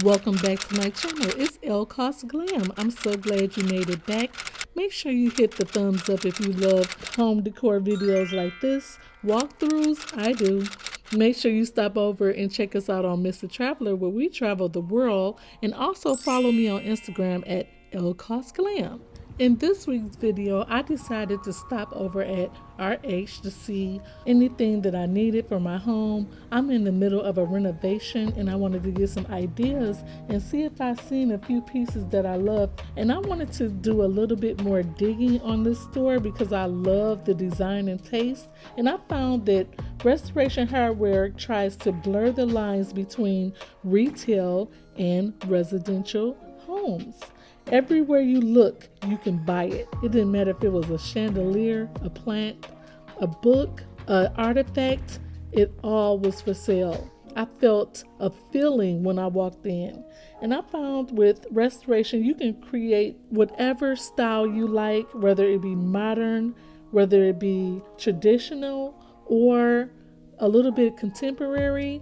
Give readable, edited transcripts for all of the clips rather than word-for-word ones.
Welcome back to my channel. It's 𝐸𝑒 Glam. I'm so glad you made it back. Make sure you hit the thumbs up if you love home decor videos like this. Walkthroughs, I do. Make sure you stop over and check us out on Mr. Traveler, where we travel the world. And also follow me on Instagram at 𝐸𝑒 Glam. In this week's video, I decided to stop over at RH to see anything that I needed for my home. I'm in the middle of a renovation and I wanted to get some ideas and see if I've seen a few pieces that I love. And I wanted to do a little bit more digging on this store because I love the design and taste. And I found that Restoration Hardware tries to blur the lines between retail and residential homes. Everywhere you look, you can buy it. It didn't matter if it was a chandelier, a plant, a book, an artifact, it all was for sale. I felt a feeling when I walked in. And I found with restoration, you can create whatever style you like, whether it be modern, whether it be traditional, or a little bit contemporary.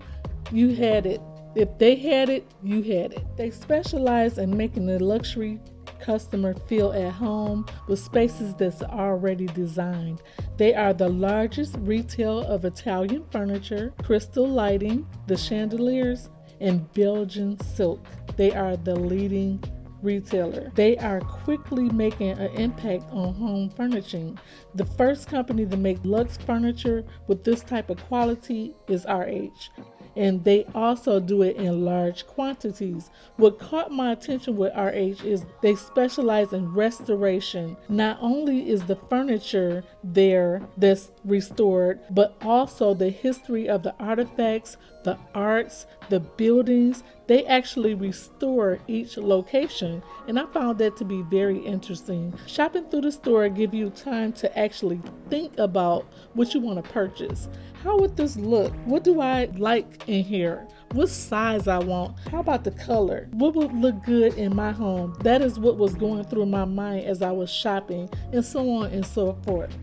You had it. If they had it, you had it. They specialize in making the luxury customer feel at home with spaces that's already designed. They are the largest retail of Italian furniture, crystal lighting, the chandeliers, and Belgian silk. They are the leading retailer. They are quickly making an impact on home furnishing. The first company to make luxe furniture with this type of quality is RH. And they also do it in large quantities. What caught my attention with RH is they specialize in restoration. Not only is the furniture there that's restored, but also the history of the artifacts, the arts, the buildings. They actually restore each location, and I found that to be very interesting. Shopping through the store gives you time to actually think about what you want to purchase. How would this look? What do I like in here? What size I want? How about the color? What would look good in my home? That is what was going through my mind as I was shopping, and so on and so forth.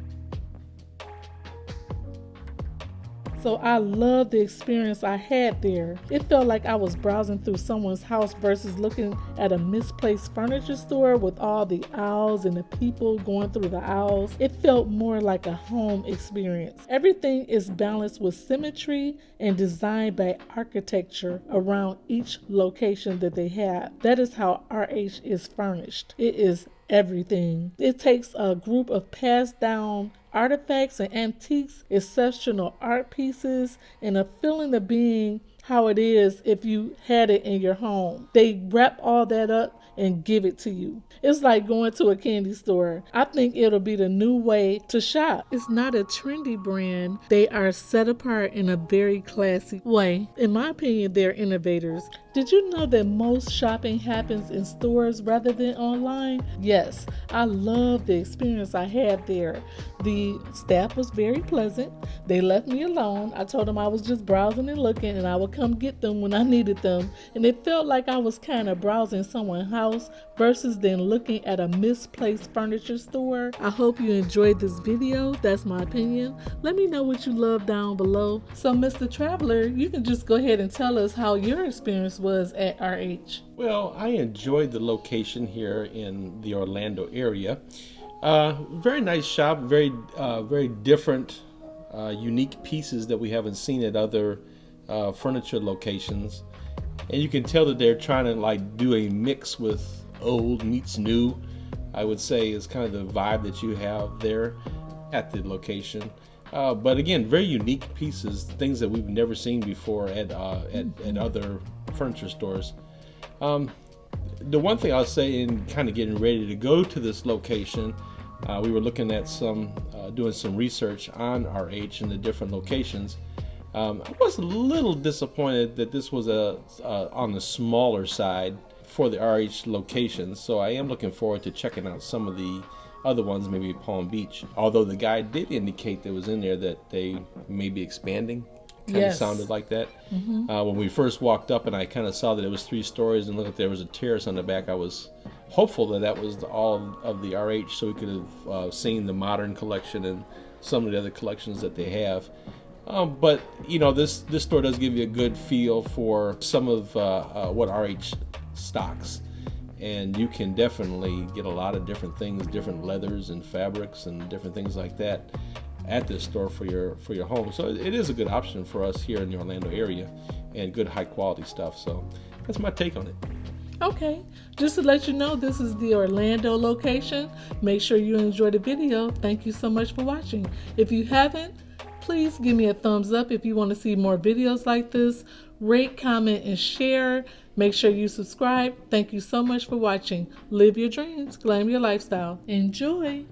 So I love the experience I had there. It felt like I was browsing through someone's house versus looking at a misplaced furniture store with all the aisles and the people going through the aisles. It felt more like a home experience. Everything is balanced with symmetry and designed by architecture around each location that they have. That is how RH is furnished. It is everything. It takes a group of passed down artifacts and antiques, exceptional art pieces, and a feeling of being how it is if you had it in your home. They wrap all that up and give it to you. It's like going to a candy store. I think it'll be the new way to shop. It's not a trendy brand. They are set apart in a very classy way. In my opinion, they're innovators. Did you know that most shopping happens in stores rather than online? Yes, I love the experience I had there. The staff was very pleasant. They left me alone. I told them I was just browsing and looking and I would come get them when I needed them. And it felt like I was kind of browsing someone's house versus then looking at a misplaced furniture store. I hope you enjoyed this video. That's my opinion. Let me know what you love down below. So Mr. Traveler, you can just go ahead and tell us how your experience was at RH. Well, I enjoyed the location here in the Orlando area. Very nice shop, very different, unique pieces that we haven't seen at other furniture locations. And you can tell that they're trying to like do a mix with old meets new. I would say is kind of the vibe that you have there at the location. But again, very unique pieces, things that we've never seen before at other furniture stores. The one thing I'll say in kind of getting ready to go to this location, we were looking at doing some research on RH and the different locations. I was a little disappointed that this was on the smaller side for the RH locations, so I am looking forward to checking out some of the other ones, maybe Palm Beach. Although the guy did indicate that was in there that they may be expanding. Kind of sounded like that. When we first walked up and I kind of saw that it was 3 stories and looked like there was a terrace on the back, I was hopeful that that was all of the RH, so we could have seen the modern collection and some of the other collections that they have. But you know, this store does give you a good feel for some of what RH stocks, and you can definitely get a lot of different things, different leathers and fabrics and different things like that at this store for your home. So it is a good option for us here in the Orlando area, and good high quality stuff. So that's my take on it. Okay, just to let you know, this is the Orlando location. Make sure you enjoy the video. Thank you so much for watching. If you haven't, please give me a thumbs up if you want to see more videos like this. Rate, comment, and share. Make sure you subscribe. Thank you so much for watching. Live your dreams, glam your lifestyle. Enjoy.